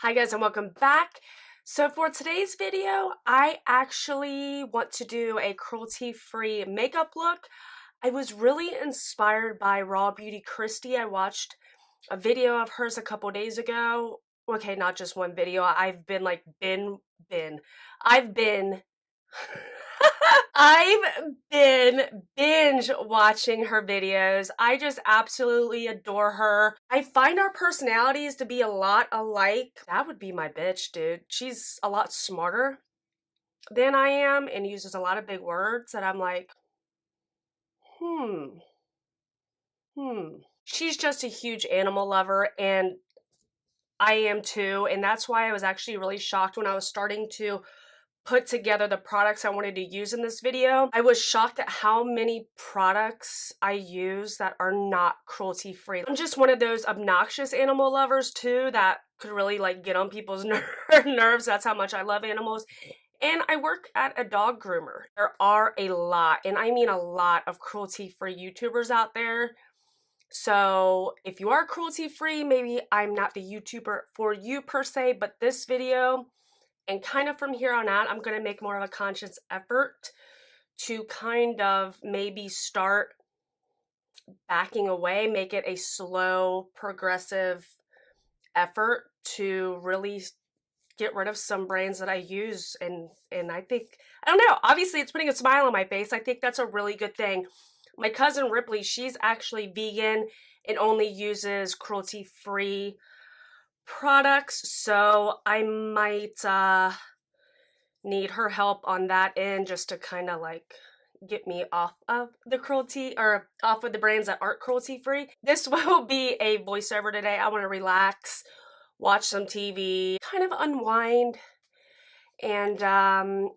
Hi guys and welcome back. So for today's video, I actually want to do a cruelty-free makeup look. I was really inspired by Raw Beauty Christy. I watched a video of hers a couple days ago. Okay, not just one video. I've been like I've been I've been binge watching her videos. I just absolutely adore her. I find our personalities to be a lot alike. That would be my bitch, dude. She's a lot smarter than I am and uses a lot of big words that I'm like, hmm. She's just a huge animal lover and I am too. And that's why I was actually really shocked when I was starting to put together the products I wanted to use in this video. I was shocked at how many products I use that are not cruelty free. I'm just one of those obnoxious animal lovers too that could really like get on people's nerves. That's how much I love animals. And I work at a dog groomer. There are a lot, and I mean a lot, of cruelty free YouTubers out there. So if you are cruelty free, maybe I'm not the YouTuber for you per se, but this video and kind of from here on out, I'm going to make more of a conscious effort to kind of maybe start backing away, make it a slow, progressive effort to really get rid of some brands that I use. And I think, I don't know, obviously it's putting a smile on my face. I think that's a really good thing. My cousin Ripley, she's actually vegan and only uses cruelty-free products, so I might need her help on that end just to kind of like get me off of the cruelty or off of the brands that aren't cruelty free. This will be a voiceover today. I want to relax, watch some TV, kind of unwind, and I'm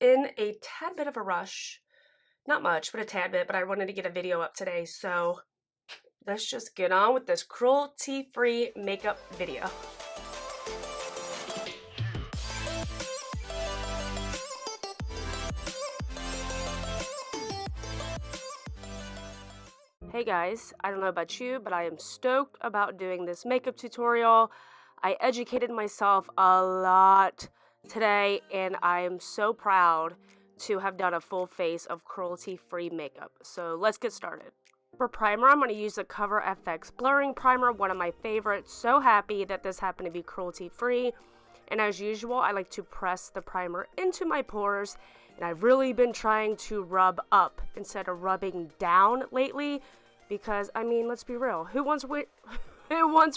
in a tad bit of a rush. Not much, but a tad bit, but I wanted to get a video up today, so let's just get on with this cruelty-free makeup video. Hey guys, I don't know about you, but I am stoked about doing this makeup tutorial. I educated myself a lot today, and I am so proud to have done a full face of cruelty-free makeup. So let's get started. For primer, I'm going to use the Cover FX Blurring Primer, one of my favorites. So happy that this happened to be cruelty-free. And as usual, I like to press the primer into my pores. And I've really been trying to rub up instead of rubbing down lately. Because, I mean, let's be real. Who wants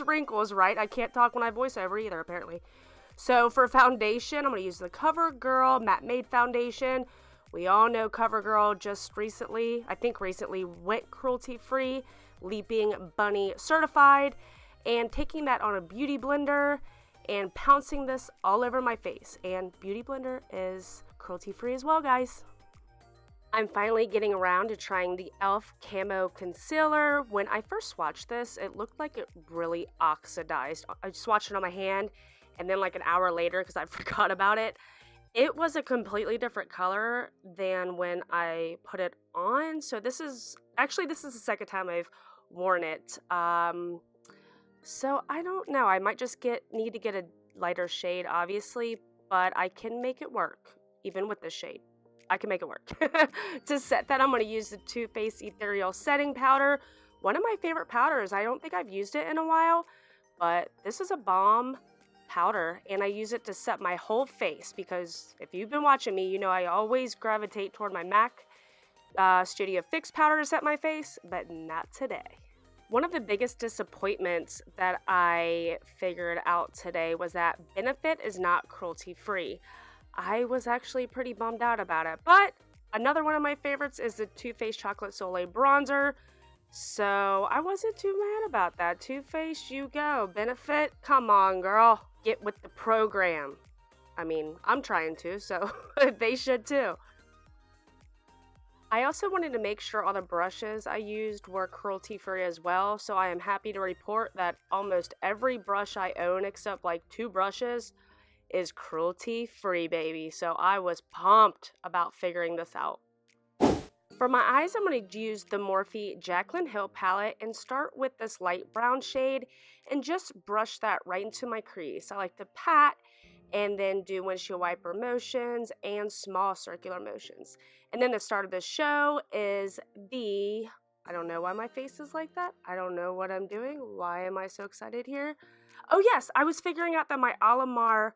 wrinkles, right? I can't talk when I voice over either, apparently. So for foundation, I'm going to use the Covergirl Matte Made Foundation. We all know Covergirl just recently, I think recently, went cruelty-free, Leaping Bunny certified, and taking that on a beauty blender and pouncing this all over my face. And beauty blender is cruelty-free as well, guys. I'm finally getting around to trying the E.L.F. Camo Concealer. When I first swatched this, it looked like it really oxidized. I swatched it on my hand, and then like an hour later, because I forgot about it, it was a completely different color than when I put it on. So this is the second time I've worn it. So I don't know. I might just need to get a lighter shade, obviously, but I can make it work, even with this shade. I can make it work. To set that, I'm going to use the Too Faced Ethereal Setting Powder. One of my favorite powders. I don't think I've used it in a while, but this is a bomb powder, and I use it to set my whole face because if you've been watching me, you know I always gravitate toward my MAC Studio Fix powder to set my face, but not today. One of the biggest disappointments that I figured out today was that Benefit is not cruelty-free. I was actually pretty bummed out about it, but another one of my favorites is the Too Faced Chocolate Soleil Bronzer. So I wasn't too mad about that. Too Faced, you go. Benefit, come on, girl. Get with the program. I mean, I'm trying to, so they should too. I also wanted to make sure all the brushes I used were cruelty-free as well, so I am happy to report that almost every brush I own, except like 2 brushes, is cruelty-free, baby. So I was pumped about figuring this out. For my eyes, I'm going to use the Morphe Jaclyn Hill palette and start with this light brown shade and just brush that right into my crease. I like to pat and then do windshield wiper motions and small circular motions. And then the start of the show is I don't know why my face is like that. I don't know what I'm doing. Why am I so excited here? Oh yes, I was figuring out that my Aloe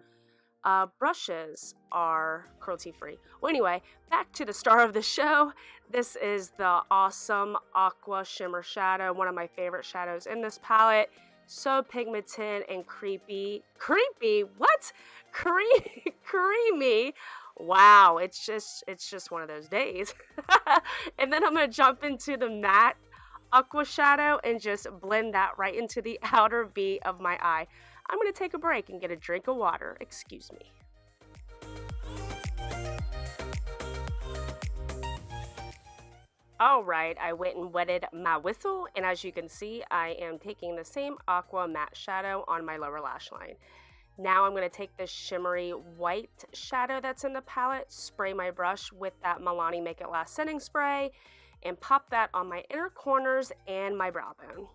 brushes are cruelty free. Well, anyway, back to the star of the show. This is the awesome Aqua Shimmer Shadow, one of my favorite shadows in this palette. So pigmented and creepy. Creepy? What? Creamy. Wow, it's just one of those days. And then I'm gonna jump into the matte Aqua Shadow and just blend that right into the outer V of my eye. I'm going to take a break and get a drink of water. Excuse me. Alright, I went and wetted my whistle, and as you can see, I am taking the same Aqua Matte Shadow on my lower lash line. Now I'm going to take this shimmery white shadow that's in the palette, spray my brush with that Milani Make It Last setting spray, and pop that on my inner corners and my brow bone.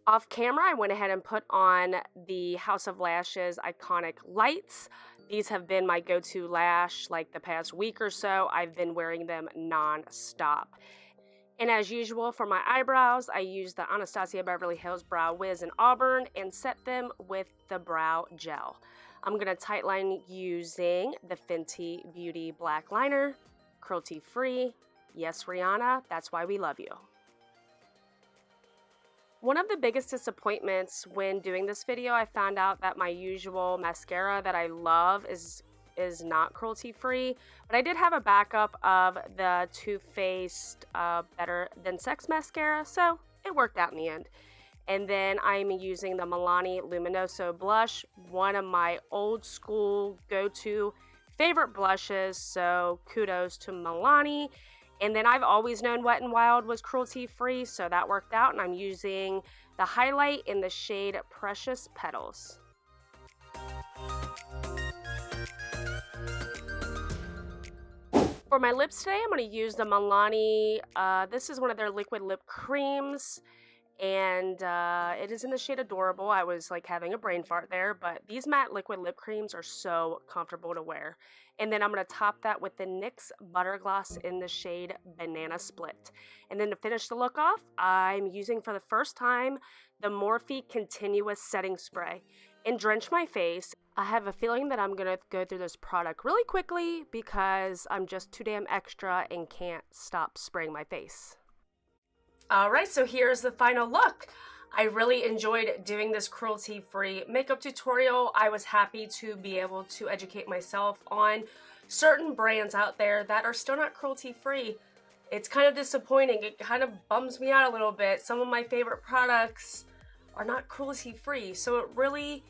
Off camera, I went ahead and put on the House of Lashes iconic lights. These have been my go-to lash like the past week or so. I've been wearing them non-stop. And as usual for my eyebrows, I used the Anastasia Beverly Hills Brow Wiz in Auburn and set them with the brow gel. I'm going to tightline using the Fenty Beauty Black Liner, cruelty free. Yes, Rihanna, that's why we love you. One of the biggest disappointments when doing this video, I found out that my usual mascara that I love is not cruelty free, but I did have a backup of the Too Faced Better Than Sex mascara, so it worked out in the end. And then I'm using the Milani Luminoso blush, one of my old school go-to favorite blushes, so kudos to Milani. And then I've always known Wet n Wild was cruelty free, so that worked out, and I'm using the highlight in the shade Precious Petals. For my lips today, I'm going to use the Milani, this is one of their liquid lip creams, and it is in the shade Adorable. I was like having a brain fart there, but these matte liquid lip creams are so comfortable to wear. And then I'm going to top that with the NYX Butter Gloss in the shade Banana Split. And then to finish the look off, I'm using for the first time the Morphe Continuous Setting Spray and drench my face. I have a feeling that I'm going to go through this product really quickly because I'm just too damn extra and can't stop spraying my face. Alright, so here's the final look. I really enjoyed doing this cruelty-free makeup tutorial. I was happy to be able to educate myself on certain brands out there that are still not cruelty-free. It's kind of disappointing. It kind of bums me out a little bit. Some of my favorite products are not cruelty-free, so it really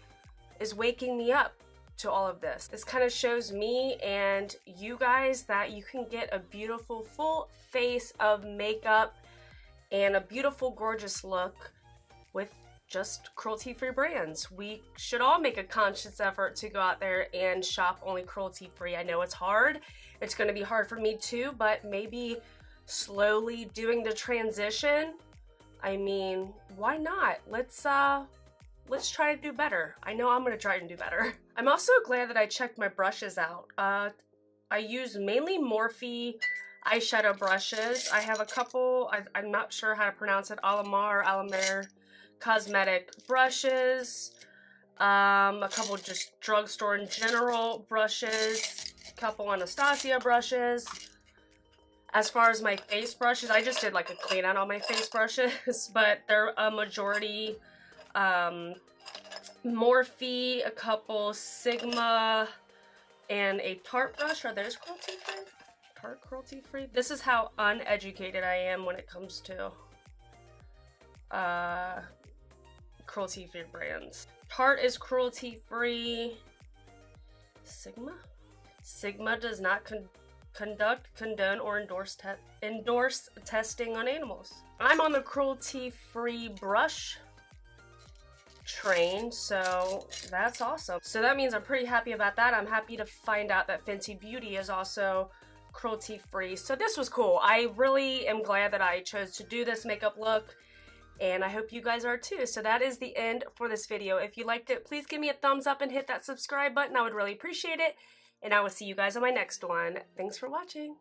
is waking me up to all of this. This kind of shows me and you guys that you can get a beautiful full face of makeup and a beautiful, gorgeous look with just cruelty-free brands. We should all make a conscious effort to go out there and shop only cruelty-free. I know it's hard. It's going to be hard for me too, but maybe slowly doing the transition. I mean, why not? Let's try to do better. I know I'm going to try and do better. I'm also glad that I checked my brushes out. I use mainly Morphe eyeshadow brushes. I have a couple, I'm not sure how to pronounce it, Aloe cosmetic brushes, a couple just drugstore in general brushes, a couple Anastasia brushes. As far as my face brushes, I just did like a clean out on my face brushes, but they're a majority Morphe, a couple Sigma, and a Tarte brush. Are those cruelty free? Tarte cruelty free? This is how uneducated I am when it comes to cruelty free brands. Tarte is cruelty free. Sigma does not conduct, condone, or endorse testing on animals. I'm on the cruelty free brush train, so that's awesome. So that means I'm pretty happy about that. I'm happy to find out that Fenty Beauty is also cruelty free. So this was cool. I really am glad that I chose to do this makeup look, and I hope you guys are too. So that is the end for this video. If you liked it, please give me a thumbs up and hit that subscribe button. I would really appreciate it, and I will see you guys on my next one. Thanks for watching.